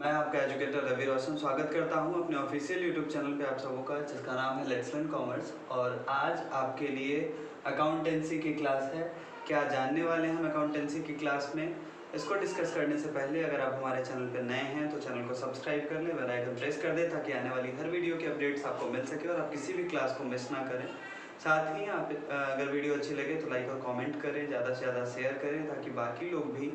मैं आपका एजुकेटर रवि रोशन स्वागत करता हूं अपने ऑफिशियल यूट्यूब चैनल पे आप सबों का, जिसका नाम है लेट्स लर्न कॉमर्स। और आज आपके लिए अकाउंटेंसी की क्लास है। क्या जानने वाले हैं हम अकाउंटेंसी की क्लास में, इसको डिस्कस करने से पहले अगर आप हमारे चैनल पर नए हैं तो चैनल को सब्सक्राइब कर लें, बेल आइकन प्रेस कर दें ताकि आने वाली हर वीडियो के अपडेट्स आपको मिल सके और आप किसी भी क्लास को मिस ना करें। साथ ही आप अगर वीडियो अच्छी लगे तो लाइक और कमेंट करें, ज़्यादा से ज़्यादा शेयर करें ताकि बाकी लोग भी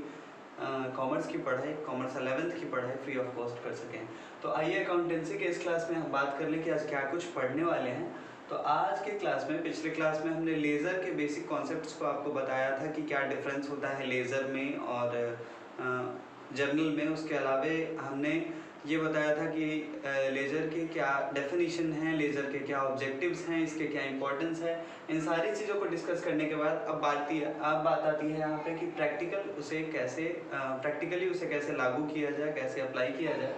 कॉमर्स की पढ़ाई, कॉमर्स 11th की पढ़ाई फ्री ऑफ कॉस्ट कर सकें। तो आइए अकाउंटेंसी के इस क्लास में हम बात कर लें कि आज क्या कुछ पढ़ने वाले हैं। तो आज के क्लास में, पिछले क्लास में हमने लेज़र के बेसिक कॉन्सेप्ट्स को आपको बताया था कि क्या डिफरेंस होता है लेज़र में और जर्नल में। उसके अलावा हमने ये बताया था कि लेज़र के क्या डेफिनेशन है, लेज़र के क्या ऑब्जेक्टिव्स हैं, इसके क्या इंपॉर्टेंस है। इन सारी चीज़ों को डिस्कस करने के बाद अब बात आती है यहाँ पे कि प्रैक्टिकली उसे कैसे लागू किया जाए, कैसे अप्लाई किया जाए।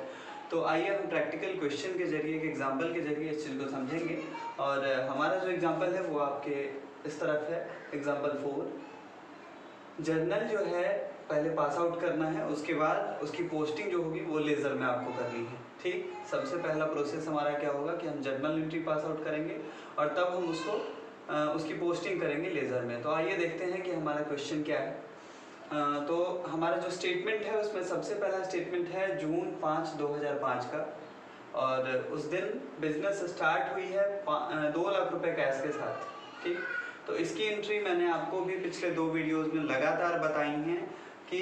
तो आइए हम प्रैक्टिकल क्वेश्चन के जरिए, एक एग्जाम्पल के जरिए इस चीज़ को समझेंगे। और हमारा जो एग्जाम्पल है वो आपके इस तरफ है, एग्जाम्पल 4। जर्नल जो है पहले पास आउट करना है, उसके बाद उसकी पोस्टिंग जो होगी वो लेज़र में आपको करनी है। ठीक, सबसे पहला प्रोसेस हमारा क्या होगा कि हम जर्नल एंट्री पास आउट करेंगे और तब हम उसकी पोस्टिंग करेंगे लेज़र में। तो आइए देखते हैं कि हमारा क्वेश्चन क्या है। तो हमारा जो स्टेटमेंट है उसमें सबसे पहला स्टेटमेंट है जून 5, 2005 का। और उस दिन बिजनेस स्टार्ट हुई है 2 लाख रुपए कैश के साथ। ठीक, तो इसकी एंट्री मैंने आपको भी पिछले 2 वीडियोज़ में लगातार बताई हैं कि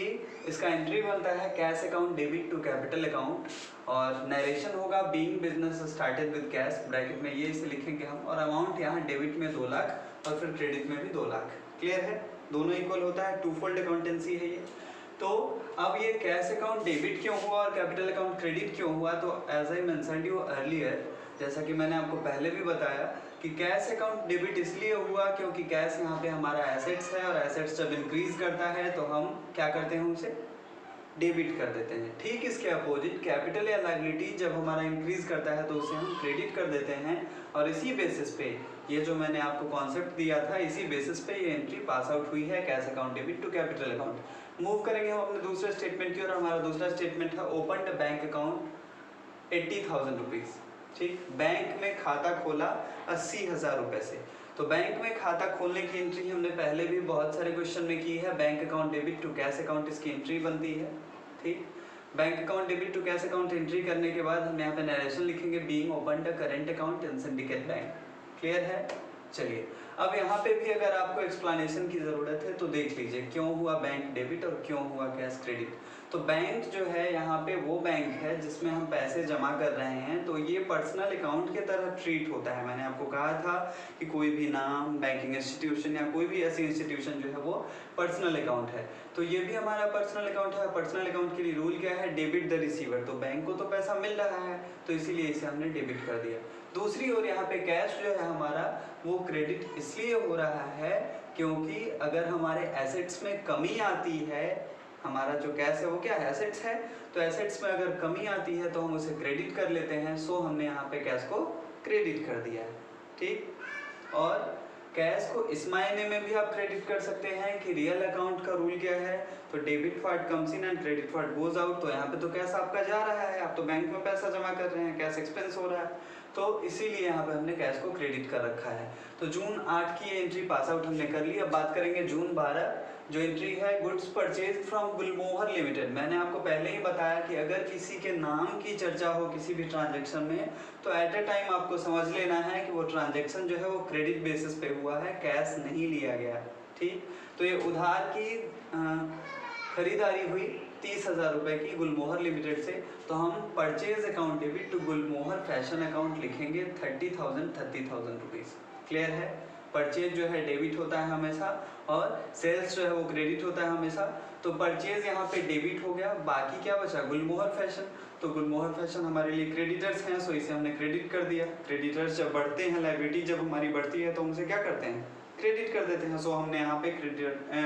इसका एंट्री बनता है cash account debit to capital account, और नरेशन होगा being business started with cash, bracket में ये इसे लिखेंगे हम, और अमाउंट यहाँ डेबिट में 2 लाख और फिर क्रेडिट में भी 2 लाख। क्लियर है, दोनों इक्वल होता है, टू फोल्ड अकाउंटेंसी है ये। तो अब ये कैश अकाउंट डेबिट क्यों हुआ और कैपिटल अकाउंट क्रेडिट क्यों हुआ, तो as I mentioned you earlier, जैसा कि मैंने आपको पहले भी बताया कि कैश अकाउंट डेबिट इसलिए हुआ क्योंकि कैश यहाँ पे हमारा एसेट्स है, और एसेट्स जब इंक्रीज करता है तो हम क्या करते हैं, उसे डेबिट कर देते हैं। ठीक, इसके अपोजिट कैपिटल या लायबिलिटी जब हमारा इंक्रीज करता है तो उसे हम क्रेडिट कर देते हैं। और इसी बेसिस पे ये जो मैंने आपको कॉन्सेप्ट दिया था, इसी बेसिस पे ये एंट्री पास आउट हुई है, cash account debit to capital account. Move करेंगे हम अपने दूसरे स्टेटमेंट की, और हमारा दूसरा स्टेटमेंट है open the bank account 80,000 rupees. ठीक, बैंक में खाता खोला 80,000 रुपये से। तो बैंक में खाता खोलने की एंट्री हमने पहले भी बहुत सारे क्वेश्चन में की है। Bank account debit to cash account इसकी एंट्री बनती है। ठीक, bank account debit to cash account entry करने के बाद हम यहाँ पे नरेशन लिखेंगे being open the current account in Syndicate Bank. Clear है, चलिए अब यहाँ पे भी अगर आपको एक्सप्लेनेशन की ज़रूरत है तो देख लीजिए क्यों हुआ बैंक डेबिट और क्यों हुआ कैश क्रेडिट। तो बैंक जो है यहाँ पे वो बैंक है जिसमें हम पैसे जमा कर रहे हैं, तो ये पर्सनल अकाउंट के तरह ट्रीट होता है। मैंने आपको कहा था कि कोई भी नाम, बैंकिंग इंस्टीट्यूशन या कोई भी ऐसी इंस्टीट्यूशन जो है वो पर्सनल अकाउंट है, तो ये भी हमारा पर्सनल अकाउंट है। पर्सनल अकाउंट के लिए रूल क्या है, डेबिट द रिसीवर। तो बैंक को तो पैसा मिल रहा है तो इसीलिए इसे हमने डेबिट कर दिया। दूसरी ओर यहाँ पे कैश जो है हमारा वो क्रेडिट इसलिए हो रहा है क्योंकि अगर हमारे एसेट्स में कमी आती है, हमारा जो कैश है वो क्या है, एसेट्स है, तो एसेट्स में अगर कमी आती है तो हम उसे क्रेडिट कर लेते हैं। सो हमने यहाँ पे कैश को क्रेडिट कर दिया है। ठीक, और कैश को इस मायने में भी आप क्रेडिट कर सकते हैं कि रियल अकाउंट का रूल क्या है, तो debit part comes in and credit part goes out. तो यहाँ पे तो कैश आपका जा रहा है, आप तो बैंक में पैसा जमा कर रहे हैं, कैश एक्सपेंस हो रहा है, तो इसीलिए यहाँ पे हमने कैश को क्रेडिट कर रखा है। तो जून 8 की एंट्री पास आउट हमने कर ली। अब बात करेंगे जून 12, जो एंट्री है goods purchase from Gulmohar limited. मैंने आपको पहले ही बताया कि अगर किसी के नाम की चर्चा हो किसी भी ट्रांजैक्शन में तो एट ए टाइम आपको समझ लेना है कि वो ट्रांजैक्शन जो है वो क्रेडिट बेसिस पे हुआ है, कैश नहीं लिया गया। ठीक, तो ये उधार की खरीदारी हुई 30,000 रुपये की गुलमोहर लिमिटेड से, तो हम purchase account debit to Gulmohar fashion account लिखेंगे 30,000 रुपीज़। क्लियर है, परचेज जो है डेबिट होता है हमेशा और सेल्स जो है वो क्रेडिट होता है हमेशा। तो परचेज यहाँ पे डेबिट हो गया, बाकी क्या बचा, गुलमोहर फैशन। तो गुलमोहर फैशन हमारे लिए क्रेडिटर्स हैं, सो इसे हमने क्रेडिट कर दिया। क्रेडिटर्स जब बढ़ते हैं, लायबिलिटी जब हमारी बढ़ती है तो उनसे क्या करते हैं, क्रेडिट कर देते हैं। सो हमने यहाँ पे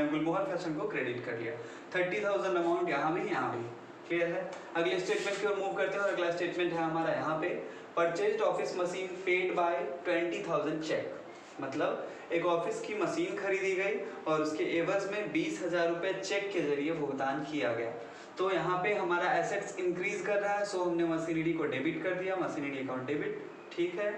गुलमोहर फैशन को क्रेडिट कर लिया। 30,000 अमाउंट यहाँ भी, यहाँ भी। क्लियर है, अगले स्टेटमेंट की ओर मूव करते हैं और अगला स्टेटमेंट है हमारा यहाँ पे purchased office machine paid by 20,000 cheque. मतलब एक ऑफिस की मशीन खरीदी गई और उसके एवज में 20,000 रुपये चेक के जरिए भुगतान किया गया। तो यहाँ पे हमारा एसेट्स इंक्रीज कर रहा है, सो हमने मशीनरी को डेबिट कर दिया, मशीनरी अकाउंट डेबिट, ठीक है।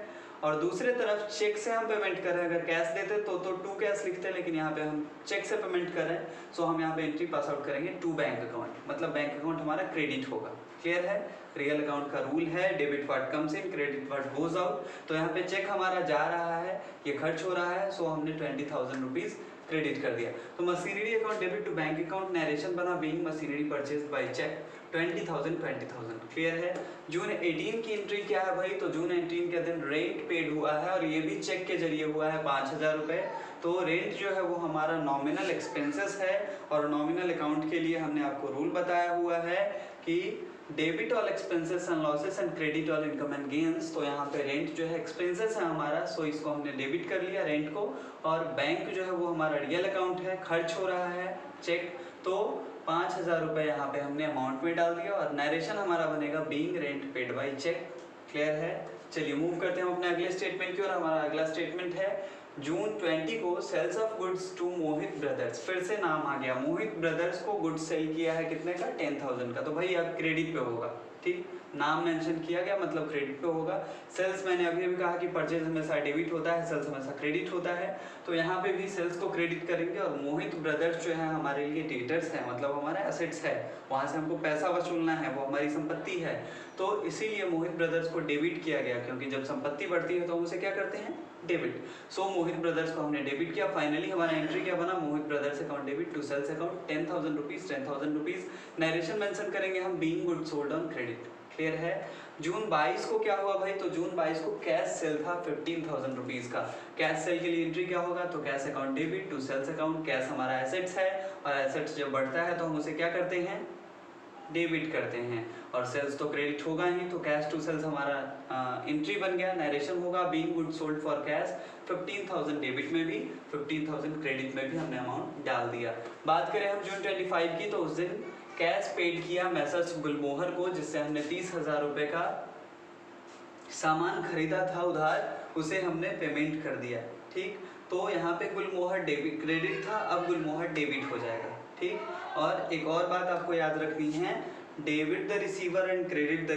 और दूसरे तरफ चेक से हम पेमेंट कर रहे हैं, अगर कैश देते तो टू कैश लिखते हैं, लेकिन यहाँ पे हम चेक से पेमेंट कर रहे हैं, सो हम यहाँ पे एंट्री पास आउट करेंगे टू बैंक अकाउंट, मतलब बैंक अकाउंट हमारा क्रेडिट होगा। क्लियर है? रियल अकाउंट का रूल है debit what comes in, credit what goes out. तो यहाँ पे चेक हमारा जा रहा है, ये खर्च हो रहा है, सो हमने 20,000 रुपीज़ क्रेडिट कर दिया। तो machinery account debit to bank account, narration बना being machinery purchase by cheque 20,000। Clear है? जून 18 की एंट्री क्या है भाई? तो जून 18 के दिन रेंट पेड हुआ है और ये भी चेक के जरिए हुआ है 5,000 रुपये। तो रेंट जो है वो हमारा नॉमिनल एक्सपेंसेस है और नॉमिनल अकाउंट के लिए हमने आपको रूल बताया हुआ है कि debit all expenses and losses and credit all income and gains. तो यहाँ पे रेंट जो है एक्सपेंसेस है हमारा, सो इसको हमने डेबिट कर लिया रेंट को, और बैंक जो है वो हमारा रियल अकाउंट है, खर्च हो रहा है चेक, तो 5,000 रुपये यहाँ पे हमने अमाउंट में डाल दिया और नरेशन हमारा बनेगा being rent paid by cheque. Clear है? चलिए मूव करते हैं हम अपने अगले स्टेटमेंट की ओर। हमारा अगला स्टेटमेंट है जून 20 को sales of goods to Mohit Brothers. फिर से नाम आ गया, मोहित ब्रदर्स को गुड्स सेल किया है कितने का? 10,000 का। तो भाई अब क्रेडिट पे होगा, ठीक, नाम मेंशन किया गया मतलब क्रेडिट पे होगा। सेल्स मैंने अभी अभी कहा कि परचेज हमेशा डेबिट होता है, सेल्स हमेशा क्रेडिट होता है, तो यहाँ पे भी सेल्स को क्रेडिट करेंगे। और मोहित ब्रदर्स जो है हमारे लिए डेटर्स है, मतलब हमारा एसेट्स है, वहाँ से हमको पैसा वसूलना है, वो हमारी संपत्ति है, तो इसीलिए मोहित ब्रदर्स को डेबिट किया गया, क्योंकि जब संपत्ति बढ़ती है तो हम उसे क्या करते हैं? डेबिट। सो मोहित ब्रदर्स को हमने डेबिट किया। फाइनली हमारा एंट्री क्या बना? Mohit brothers account debit to sales account 10,000 rupees, 10,000 rupees. Narration mention करेंगे हम being goods sold on credit. Clear है? जून 22 को क्या हुआ भाई? तो जून 22 को कैश सेल था 15,000 रुपीज का। कैश सेल के लिए एंट्री क्या होगा? तो cash account debit to sales account. Cash हमारा एसेट्स है और एसेट्स जब बढ़ता है तो हम उसे क्या करते हैं? डेबिट करते हैं, और सेल्स तो क्रेडिट होगा ही, तो कैश टू सेल्स हमारा एंट्री बन गया। नरेशन होगा being goods sold for cash 15,000 debit में भी, 15,000 क्रेडिट में भी हमने अमाउंट डाल दिया। बात करें हम जून 25 की, तो उस दिन कैश पेड किया मैसर्स गुलमोहर को, जिससे हमने 30,000 रुपये का सामान खरीदा था उधार, उसे हमने पेमेंट कर दिया। ठीक, तो यहाँ पे गुलमोहर डेबिट क्रेडिट था, अब गुलमोहर डेबिट हो जाएगा। ठीक, और एक और बात आपको याद रखनी है, debit the receiver and credit the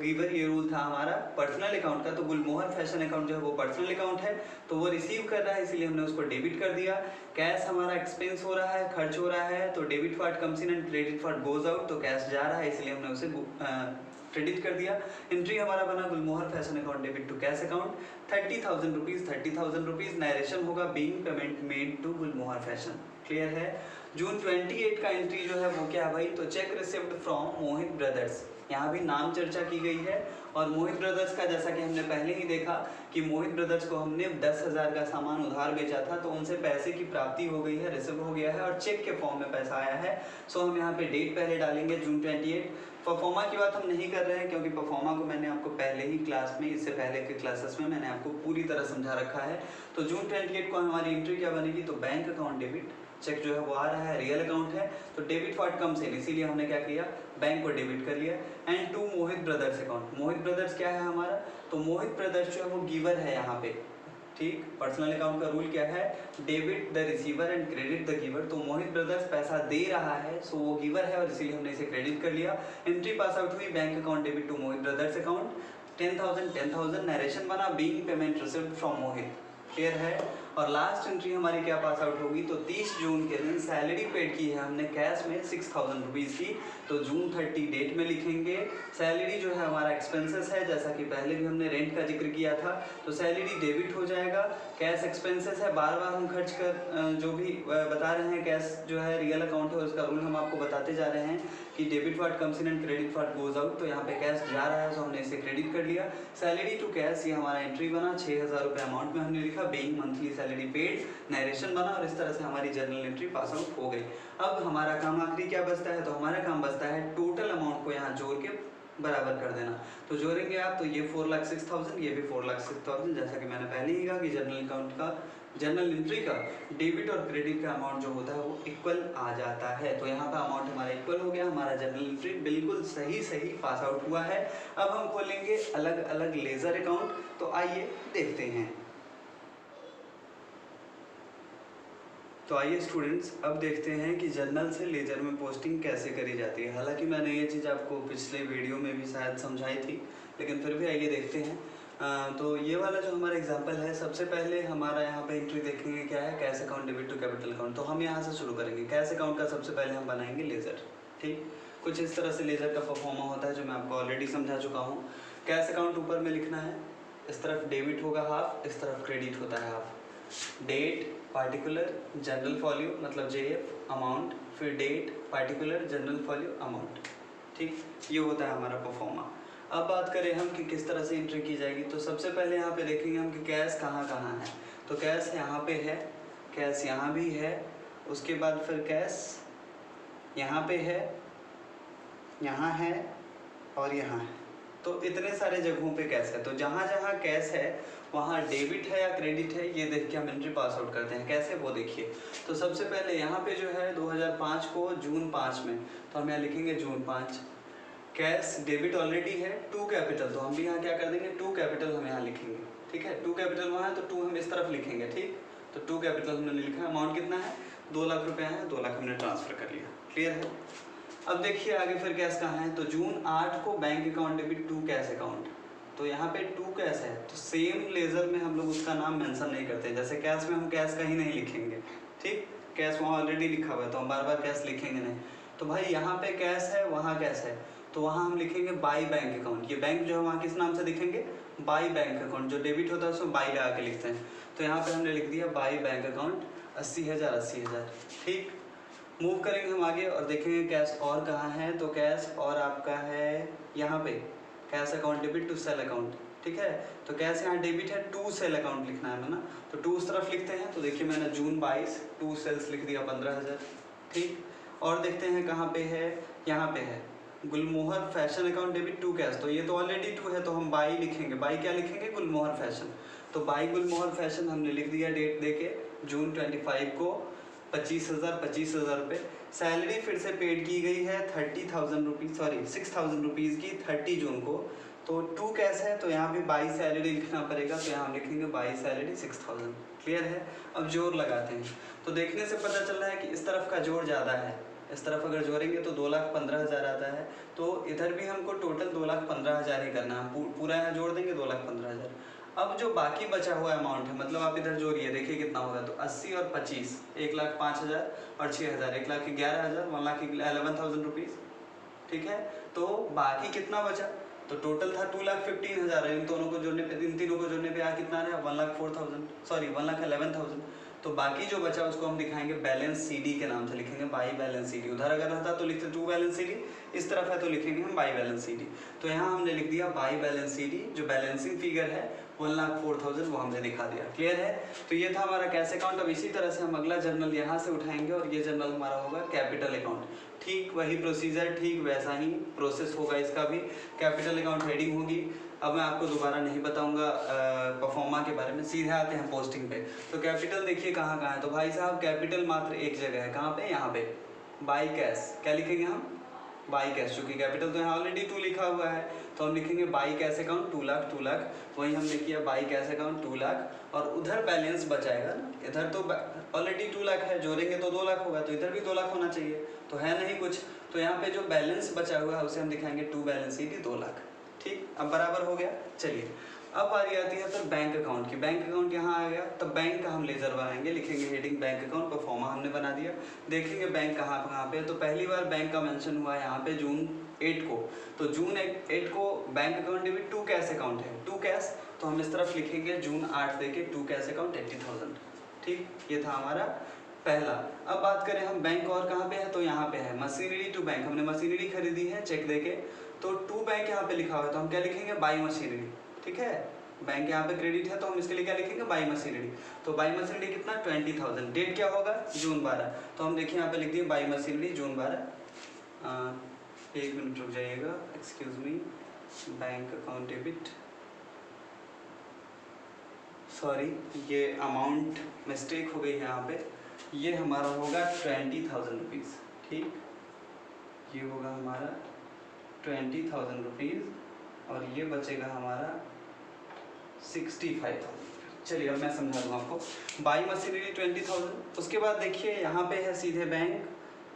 giver, ये रूल था हमारा पर्सनल अकाउंट का। तो गुलमोहर फैशन अकाउंट जो है वो पर्सनल अकाउंट है, तो वो रिसीव कर रहा है, इसलिए हमने उसको डेबिट कर दिया। कैश हमारा एक्सपेंस हो रहा है, खर्च हो रहा है, तो debit part comes in and credit part goes out, तो कैश जा रहा है, इसलिए हमने उसे क्रेडिट कर दिया। एंट्री हमारा बना Gulmohar fashion account debit to cash account 30,000 rupees, 30,000 rupees. Narration होगा being payment made to Gulmohar fashion. Clear है? जून 28 का एंट्री जो है वो क्या है भाई? तो check received from Mohit brothers. यहाँ भी नाम चर्चा की गई है, और मोहित ब्रदर्स का जैसा कि हमने पहले ही देखा कि मोहित ब्रदर्स को हमने 10,000 का सामान उधार बेचा था, तो उनसे पैसे की प्राप्ति हो गई है, रिसीव हो गया है और चेक के फॉर्म में पैसा आया है। सो हम यहाँ पे डेट पहले डालेंगे जून 28। परफॉर्मा की बात हम नहीं कर रहे हैं, क्योंकि परफॉर्मा को मैंने आपको पहले ही क्लास में, इससे पहले के क्लासेस में मैंने आपको पूरी तरह समझा रखा है। तो जून 28 को हमारी एंट्री क्या बनेगी? तो बैंक अकाउंट डेबिट, चेक जो है वो आ रहा है, रियल अकाउंट है, तो डेबिट पार्ट कम्स इन, इसीलिए हमने क्या किया? बैंक को डेबिट कर लिया। And to Mohit brothers account. Mohit Brothers क्या है हमारा? तो मोहित ब्रदर्स जो है वो गिवर है यहाँ पे। ठीक, पर्सनल अकाउंट का रूल क्या है? Debit the receiver and credit the giver. तो मोहित ब्रदर्स पैसा दे रहा है, सो वो गिवर है, और इसीलिए हमने इसे क्रेडिट कर लिया। एंट्री पास आउट हुई bank account debit to Mohit brothers account 10,000, 10,000। Narration बना being payment received from Mohit. Clear है? और लास्ट एंट्री हमारी क्या पास आउट होगी? तो 30 जून के दिन सैलरी पेड की है हमने कैश में 6,000 रुपीज़ की, तो जून 30 डेट में लिखेंगे। सैलरी जो है हमारा एक्सपेंसेस है, जैसा कि पहले भी हमने रेंट का जिक्र किया था, तो सैलरी डेबिट हो जाएगा। कैश एक्सपेंसेस है, बार बार हम खर्च कर जो भी बता रहे हैं, कैश जो है रियल अकाउंट है, उसका रूल हम आपको बताते जा रहे हैं कि debit part comes in and credit part goes out. तो यहाँ पे कैश जा रहा है, तो हमने इसे क्रेडिट कर लिया। सैलरी टू कैश, ये हमारा एंट्री बना, 6,000 रुपये अमाउंट में हमने लिखा being monthly salary paid. Narration बना, और इस तरह से हमारी जर्नल एंट्री पास आउट हो गई। अब हमारा काम आखिरी क्या बचता है? तो हमारा काम बचता है टोटल अमाउंट को यहाँ जोड़ के बराबर कर देना। तो जोड़ेंगे आप, तो ये 4,06,000, ये भी 4,06,000। जैसा कि मैंने पहले ही कहा कि जर्नल अकाउंट का, जर्नल एंट्री का डेबिट और क्रेडिट का अमाउंट जो होता है वो इक्वल आ जाता है। तो यहाँ का अमाउंट हमारा इक्वल हो गया, हमारा जर्नल एंट्री बिल्कुल सही पास आउट हुआ है। अब हम खोलेंगे अलग अलग लेजर अकाउंट, तो आइए देखते हैं। तो आइए स्टूडेंट्स, अब देखते हैं कि जर्नल से लेजर में पोस्टिंग कैसे करी जाती है। हालांकि मैंने ये चीज़ आपको पिछले वीडियो में भी शायद समझाई थी, लेकिन फिर भी आइए देखते हैं। तो ये वाला जो हमारा एग्जांपल है, सबसे पहले हमारा यहाँ पे एंट्री देखेंगे क्या है, cash account debit to capital account. तो हम यहाँ से शुरू करेंगे। कैश अकाउंट का सबसे पहले हम बनाएंगे लेजर। ठीक, कुछ इस तरह से लेजर का परफॉर्मा होता है जो मैं आपको ऑलरेडी समझा चुका हूँ। कैश अकाउंट ऊपर में लिखना है, इस तरफ डेबिट होगा हाफ, इस तरफ क्रेडिट होता है हाफ। डेट पार्टिकुलर जनरल फॉल्यू मतलब JF अमाउंट, फिर डेट पार्टिकुलर जनरल फॉल्यू अमाउंट। ठीक, ये होता है हमारा परफॉर्मा। अब बात करें हम कि किस तरह से एंट्री की जाएगी। तो सबसे पहले यहाँ पे देखेंगे हम कि कैश कहाँ कहाँ है। तो कैश यहाँ पे है, कैश यहाँ भी है, उसके बाद फिर कैश यहाँ पे है, यहाँ है और यहाँ है। तो इतने सारे जगहों पे कैश है। तो जहाँ जहाँ कैश है वहाँ डेबिट है या क्रेडिट है, ये देख के हम एंट्री पास आउट करते हैं। कैसे, वो देखिए। तो सबसे पहले यहाँ पे जो है 2005 को जून 5 में, तो हम यहाँ लिखेंगे जून 5। कैश डेबिट ऑलरेडी है, टू कैपिटल, तो हम भी यहाँ क्या कर देंगे, टू कैपिटल हम यहाँ लिखेंगे। ठीक है, टू कैपिटल वहाँ है तो टू हम इस तरफ लिखेंगे। ठीक, तो टू कैपिटल हमने लिखा। अमाउंट कितना है, 2 लाख रुपये है, 2 लाख हमने ट्रांसफ़र कर लिया। क्लियर है। अब देखिए आगे फिर कैश कहाँ है। तो जून 8 को bank account debit to cash account, तो यहाँ पे टू कैश है, तो सेम लेजर में हम लोग उसका नाम मेंशन नहीं करते। जैसे कैश में हम कैश कहीं नहीं लिखेंगे। ठीक, कैश वहाँ ऑलरेडी लिखा हुआ है तो हम बार बार कैश लिखेंगे नहीं। तो भाई यहाँ पे कैश है, वहाँ कैश है, तो वहाँ हम लिखेंगे बाई बैंक अकाउंट। ये बैंक जो है वहाँ किस नाम से लिखेंगे, बाई बैंक अकाउंट। जो डेबिट होता है उसमें बाई लगा के लिखते हैं। तो यहाँ पे हमने लिख दिया बाई बैंक अकाउंट 80,000 80,000। ठीक, मूव करेंगे हम आगे और देखेंगे कैश और कहाँ है। तो कैश और आपका है यहाँ पे, cash account debit to sale account. ठीक है, तो कैश यहाँ डेबिट है, टू सेल अकाउंट लिखना है ना, तो टू उस तरफ लिखते हैं। तो देखिए मैंने जून 22 टू सेल्स लिख दिया 15,000। ठीक, और देखते हैं कहाँ पे है, यहाँ पे है Gulmohar fashion account debit to cash. तो ये तो ऑलरेडी टू है तो हम बाई लिखेंगे। बाई क्या लिखेंगे, गुलमोहर फैशन। तो बाई गुलमोहर फैशन हमने लिख दिया डेट देके, जून 25 को 25,000 रुपये। सैलरी फिर से पेड की गई है 30,000 रुपीज़, सॉरी 6,000 रुपीज़ की 30 जून को। तो टू कैश है तो यहाँ भी बाई सैलरी लिखना पड़ेगा, तो यहाँ हम लिखेंगे बाई सैलरी 6,000। क्लियर है। अब जोड़ लगाते हैं। तो देखने से पता चल रहा है कि इस तरफ का जोड़ ज़्यादा है, इस तरफ अगर जोड़ेंगे तो 2,15,000 आता है। तो इधर भी हमको टोटल 2,15,000 ही करना है। पूरा यहाँ जोड़ देंगे 2,15,000। अब जो बाकी बचा हुआ अमाउंट है, मतलब आप इधर जोड़िए, देखिए कितना होगा। तो 80 और 25, 1,05,000 और 6,000, 1,11,000, 1,11,000 रुपीज़। ठीक है, तो बाकी कितना बचा, तो टोटल था 2,15,000। इन दोनों को जोड़ने पे, इन तीनों को जोड़ने पे आ कितना रहा, 1,04,000, सॉरी 1,11,000। तो बाकी जो बचा उसको हम दिखाएंगे बैलेंस CD के नाम से, लिखेंगे बाई बैलेंस CD। उधर अगर रहता तो लिखते टू बैलेंस CD, इस तरफ है तो लिखेंगे हम बाई बैलेंस CD। तो यहाँ हमने लिख दिया बाई बैलेंस CD। जो बैलेंसिंग फिगर है 1,04,000 वो हमने दिखा दिया। क्लियर है। तो ये था हमारा कैश अकाउंट। अब इसी तरह से हम अगला जर्नल यहाँ से उठाएंगे और ये जर्नल हमारा होगा कैपिटल अकाउंट। ठीक वही प्रोसीजर, ठीक वैसा ही प्रोसेस होगा इसका भी। कैपिटल अकाउंट हेडिंग होगी। अब मैं आपको दोबारा नहीं बताऊंगा परफॉर्मा के बारे में, सीधे आते हैं पोस्टिंग पे। तो कैपिटल देखिए कहाँ कहाँ है। तो भाई साहब कैपिटल मात्र एक जगह है, कहाँ पे, यहाँ पे बाई कैश। क्या लिखेंगे हम, बाई कैश, चूँकि कैपिटल तो यहाँ ऑलरेडी 2 लिखा हुआ है तो हम लिखेंगे by cash account 2 lakh 2 lakh. वहीं हमने किया बाई कैश अकाउंट 2 लाख, और उधर बैलेंस बचाएगा ना, इधर तो ऑलरेडी 2 लाख है, जोड़ेंगे तो 2 लाख होगा, तो इधर भी 2 लाख होना चाहिए, तो है नहीं कुछ। तो यहाँ पे जो बैलेंस बचा हुआ है उसे हम दिखाएंगे टू बैलेंस CD 2 लाख। ठीक, अब बराबर हो गया। चलिए अब बारी आती है फिर बैंक अकाउंट की। बैंक अकाउंट यहाँ आ गया, तो बैंक का हम लेजर बनाएंगे, लिखेंगे हेडिंग बैंक अकाउंट, परफॉर्मा हमने बना दिया। देखेंगे बैंक कहाँ पे। तो पहली बार बैंक का मेंशन हुआ है यहाँ पे जून 8 को। तो जून 8 को bank account debit to cash account है, टू कैश, तो हम इस तरफ लिखेंगे जून 8 देके टू कैश अकाउंट 80,000। ठीक, ये था हमारा पहला। अब बात करें हम बैंक और कहाँ पे है, तो यहाँ पे है मशीनरी टू बैंक। हमने मशीनरी खरीदी है चेक देके, तो टू बैंक यहाँ पे लिखा हुआ है तो हम क्या लिखेंगे, बाई मशीनरी। ठीक है, बैंक यहाँ पे क्रेडिट है तो हम इसके लिए क्या लिखेंगे, बाई मशीनरी। तो बाई मशीनरी कितना, 20,000। डेट क्या होगा, जून 12। तो हम देखिए यहाँ पे लिख दिए बाई मशीनरी जून 12। एक मिनट रुक जाइएगा, excuse me, bank account debit, sorry ये अमाउंट मिस्टेक हो गई है यहाँ पे। ये हमारा होगा 20,000 रुपीज़। ठीक, ये होगा हमारा 20,000 रुपीज़, और ये बचेगा हमारा 65,000। चलिए अब मैं समझा दूँ आपको। बाई मशीनरी 20,000, उसके बाद देखिए यहाँ पे है सीधे बैंक,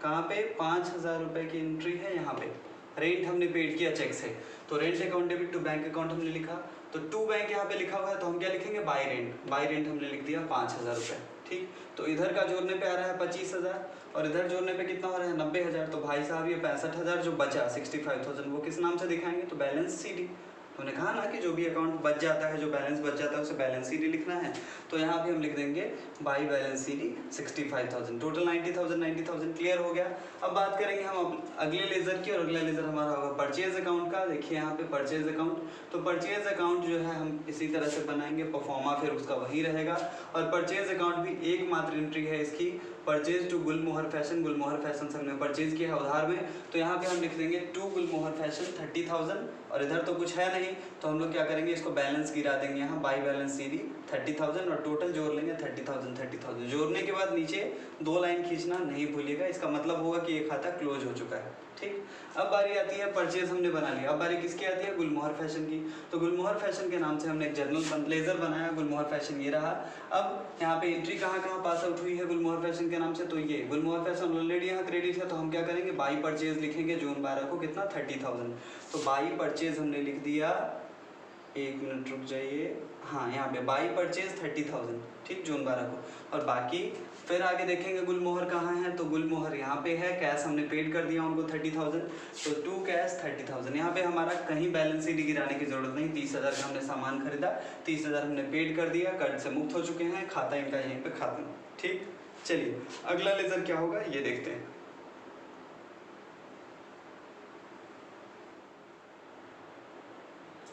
कहाँ पे 5,000 रुपये की एंट्री है यहाँ पे। रेंट हमने पेड किया चेक से, तो rent account debit to bank account हमने लिखा, तो टू बैंक यहाँ पे लिखा हुआ है, तो हम क्या लिखेंगे बाई रेंट। बाई रेंट हमने लिख दिया 5,000 रुपये। ठीक, तो इधर का जोड़ने पे आ रहा है 25,000 और इधर जोड़ने पे कितना हो रहा है 90,000। तो भाई साहब ये 65,000 जो बचा 65,000 वो किस नाम से दिखाएंगे, तो बैलेंस सीडी। उन्होंने कहा ना कि जो भी अकाउंट बच जाता है, जो बैलेंस बच जाता है उसे बैलेंस सीडी लिखना है। तो यहाँ भी हम लिख देंगे by balance CD 65,000। Total 90,000 clear हो गया। अब बात करेंगे हम अगले लेजर की, और अगला लेजर हमारा होगा परचेज अकाउंट का। देखिए यहाँ पे परचेज अकाउंट, तो परचेज अकाउंट जो है हम इसी तरह से बनाएंगे, परफॉर्मा फिर उसका वही रहेगा। और परचेज अकाउंट भी एकमात्र एंट्री है इसकी, परचेज टू गुलमोहर फैशन। गुलमोहर फैशन से हमने परचेज किया है उधार में, तो यहाँ पे हम लिख देंगे टू गुलमोहर फैशन 30,000। और इधर तो कुछ है नहीं, तो हम लोग क्या करेंगे, इसको बैलेंस गिरा देंगे यहाँ बाई बैलेंस सीडी 30,000 और टोटल जोड़ लेंगे 30,000। जोड़ने के बाद नीचे 2 लाइन खींचना नहीं भूलिएगा, इसका मतलब होगा कि ये खाता क्लोज हो चुका है। ठीक, अब बारी आती है परचेज हमने बना लिया, अब बारी किसकी आती है, गुलमोहर फैशन की। तो गुलमोहर फैशन के नाम से हमने एक जर्नल लेजर बनाया, गुलमोहर फैशन ये रहा। अब यहाँ पे एंट्री कहाँ कहाँ पास आउट हुई है गुलमोहर फैशन के नाम से, तो ये गुलमोहर फैशन ऑलरेडी यहाँ क्रेडिट है, तो हम क्या करेंगे बाई परचेज लिखेंगे जून 12 को कितना 30,000। तो बाई परचेज हमने लिख दिया, एक मिनट रुक जाइए, हाँ यहाँ पे बाई परचेज 30,000, ठीक, जून 12 को। और बाकी फिर आगे देखेंगे गुलमोहर कहाँ है, तो गुलमोहर यहाँ पे है, कैश हमने पेड कर दिया उनको 30,000, तो टू कैश 30,000। यहाँ पे हमारा कहीं बैलेंस शीट गिराने की जरूरत नहीं, 30,000 का हमने सामान खरीदा, 30,000 हमने पेड कर दिया, कर्ज से मुक्त हो चुके हैं, खाता इनका यहीं पे खत्म। ठीक, चलिए अगला लेजर क्या होगा ये देखते हैं।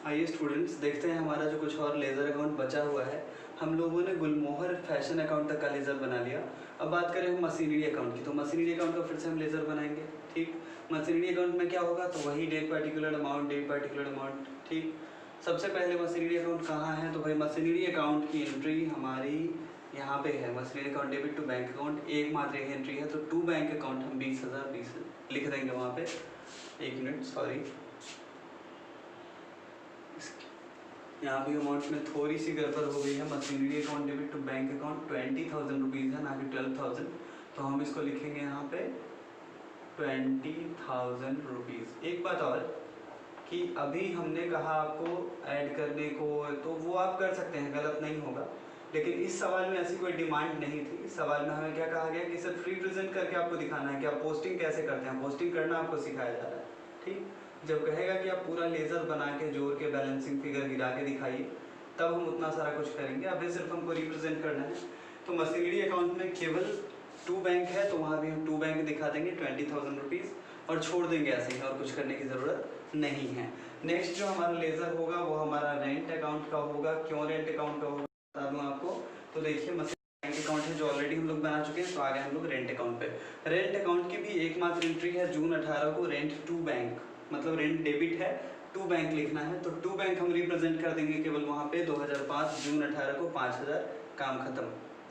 आइए स्टूडेंट्स देखते हैं हमारा जो कुछ और लेजर अकाउंट बचा हुआ है। हम लोगों ने गुलमोहर फैशन अकाउंट तक का लेजर बना लिया। अब बात करें हम मशीनरी अकाउंट की, तो मशीनरी अकाउंट का फिर से हम लेजर बनाएंगे। ठीक, मशीनरी अकाउंट में क्या होगा, तो वही डेट पार्टिकुलर अमाउंट। ठीक, सबसे पहले मशीनरी अकाउंट कहाँ है, तो भाई मशीनरी अकाउंट की एंट्री हमारी यहाँ पे है, machinery account debit to bank account, एकमात्र एंट्री है, तो टू बैंक अकाउंट हम 20,000 लिख देंगे वहाँ पे। एक मिनट सॉरी, यहाँ भी अमाउंट में थोड़ी सी गड़बड़ हो गई है। Machinery account debit to bank account 20,000 rupees है, ना कि 12,000, तो हम इसको लिखेंगे यहाँ पे 20,000 रुपीज़। एक बात और कि अभी हमने कहा आपको ऐड करने को, तो वो आप कर सकते हैं, गलत नहीं होगा, लेकिन इस सवाल में ऐसी कोई डिमांड नहीं थी। इस सवाल में हमें क्या कहा गया कि सिर्फ रिप्रेजेंट करके आपको दिखाना है कि आप पोस्टिंग कैसे करते हैं, पोस्टिंग करना आपको सिखाया जा रहा है। ठीक, जब कहेगा कि आप पूरा लेज़र बना के जोड़ के बैलेंसिंग फिगर गिरा के दिखाइए, तब हम उतना सारा कुछ करेंगे। अभी सिर्फ हमको रिप्रेजेंट करना है। तो मशीनरी अकाउंट में केवल टू बैंक है, तो वहाँ भी हम टू बैंक दिखा देंगे 20,000 रुपीज़ और छोड़ देंगे ऐसे ही, और कुछ करने की ज़रूरत नहीं है। नेक्स्ट जो हमारा लेज़र होगा वो हमारा रेंट अकाउंट का होगा। क्यों रेंट अकाउंट का होगा बता दूँ आपको। तो देखिए बैंक अकाउंट है जो ऑलरेडी हम लोग बना चुके हैं, तो आ गए हम लोग रेंट अकाउंट पे। रेंट अकाउंट की भी एकमात्र एंट्री है जून 18 को, रेंट टू बैंक, मतलब रेंट डेबिट है, टू बैंक लिखना है, तो टू बैंक हम रिप्रेजेंट कर देंगे केवल वहाँ पे 2005 जून 18 को 5,000, काम खत्म।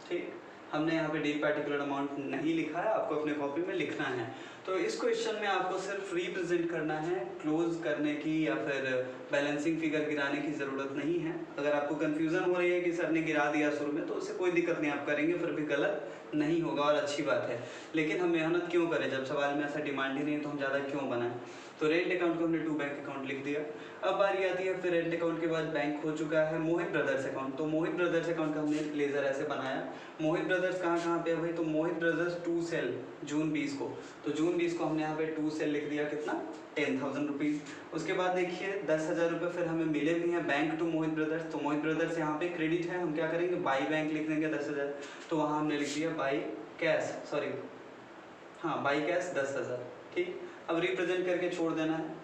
ठीक, हमने यहाँ पे डेट पार्टिकुलर अमाउंट नहीं लिखा है, आपको अपने कॉपी में लिखना है। तो इस क्वेश्चन में आपको सिर्फ रिप्रेजेंट करना है, क्लोज करने की या फिर बैलेंसिंग फिगर गिराने की ज़रूरत नहीं है। अगर आपको कन्फ्यूज़न हो रही है कि सर ने गिरा दिया शुरू में, तो उससे कोई दिक्कत नहीं, आप करेंगे फिर भी गलत नहीं होगा और अच्छी बात है। लेकिन हम मेहनत क्यों करें, जब सवाल में ऐसा डिमांड ही नहीं है तो हम ज़्यादा क्यों बनाएं। तो रेंट अकाउंट को हमने टू बैंक अकाउंट लिख दिया। अब बारी आती है फिर रेंट अकाउंट के बाद बैंक हो चुका है मोहित ब्रदर्स अकाउंट। तो मोहित ब्रदर्स अकाउंट का हमने लेजर ऐसे बनाया। मोहित ब्रदर्स कहाँ पे है भाई, तो मोहित ब्रदर्स टू सेल जून 20 को, तो जून 20 को हमने यहाँ पे टू सेल लिख दिया, कितना 10,000 रुपीज़। उसके बाद देखिए 10,000 रुपये फिर हमें मिले भी हैं बैंक टू मोहित ब्रदर्स, तो मोहित ब्रदर्स यहाँ पे क्रेडिट है, हम क्या करेंगे बाई बैंक लिख देंगे 10,000, तो वहाँ हमने लिख दिया बाई कैश, सॉरी हाँ बाई कैश 10,000। ठीक, अब रिप्रेजेंट करके छोड़ देना है,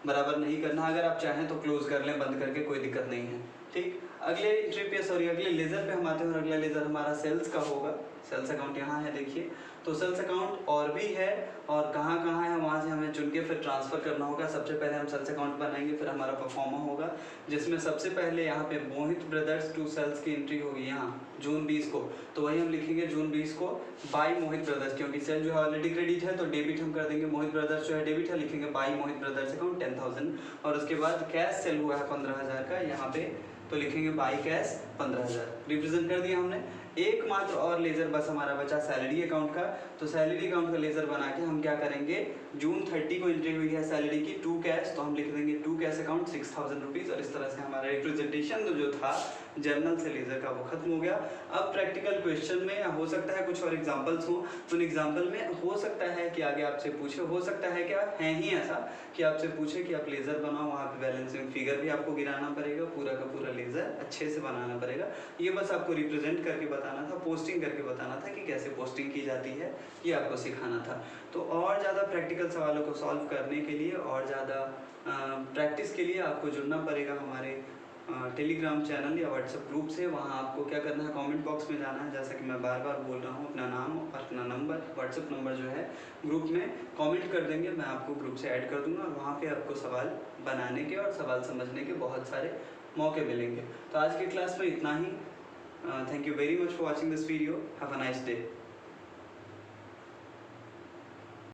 बराबर नहीं करना। अगर आप चाहें तो क्लोज कर लें बंद करके, कोई दिक्कत नहीं है। ठीक, अगले एंट्री पे सॉरी अगले लेजर पे हम आते हैं, और अगला लेजर हमारा सेल्स का होगा। सेल्स अकाउंट यहाँ है देखिए, तो सेल्स अकाउंट और भी है, और कहाँ कहाँ है वहाँ से हमें चुन के फिर ट्रांसफ़र करना होगा। सबसे पहले हम सेल्स अकाउंट बनाएंगे, फिर हमारा परफॉर्मा होगा, जिसमें सबसे पहले यहाँ पे मोहित ब्रदर्स टू सेल्स की एंट्री होगी यहाँ जून 20 को, तो वही हम लिखेंगे जून 20 को बाई मोहित ब्रदर्स, क्योंकि सेल जो है ऑलरेडी क्रेडिट है, तो डेबिट हम कर देंगे, मोहित ब्रदर्स जो है डेबिट है, लिखेंगे बाई मोहित ब्रदर्स अकाउंट 10,000। और उसके बाद कैश सेल हुआ है 15,000 का यहाँ पे, तो लिखेंगे बाई कैश 15,000, रिप्रेजेंट कर दिया हमने। एकमात्र और लेजर बस हमारा बचा सैलरी अकाउंट का। तो सैलरी अकाउंट का लेजर बना के हम क्या करेंगे, जून 30 को एंट्री हुई है सैलरी की टू कैश, तो हम लिख देंगे टू कैश अकाउंट 6,000 रुपीज़। और इस तरह से हमारा रिप्रेजेंटेशन जो था जर्नल से लेजर का वो खत्म हो गया। अब प्रैक्टिकल क्वेश्चन में हो सकता है कुछ और एग्जांपल्स हो, तो उन एग्जांपल में हो सकता है कि आगे आपसे पूछे, हो सकता है क्या है ही ऐसा कि आपसे पूछे कि आप लेजर बनाओ, वहाँ पे बैलेंसिंग फिगर भी आपको गिराना पड़ेगा, पूरा का पूरा लेजर अच्छे से बनाना पड़ेगा। ये बस आपको रिप्रेजेंट करके बताना था, पोस्टिंग करके बताना था कि कैसे पोस्टिंग की जाती है, ये आपको सिखाना था। तो और ज़्यादा प्रैक्टिकल सवालों को सॉल्व करने के लिए और ज़्यादा प्रैक्टिस के लिए आपको जुड़ना पड़ेगा हमारे टेलीग्राम चैनल या व्हाट्सएप ग्रुप से। वहाँ आपको क्या करना है, कमेंट बॉक्स में जाना है, जैसा कि मैं बार बार बोल रहा हूँ, अपना नाम और अपना नंबर, व्हाट्सएप नंबर जो है ग्रुप में कमेंट कर देंगे, मैं आपको ग्रुप से ऐड कर दूँगा। और वहाँ पे आपको सवाल बनाने के और सवाल समझने के बहुत सारे मौके मिलेंगे। तो आज की क्लास में इतना ही। Thank you very much for watching this video. Have a nice day.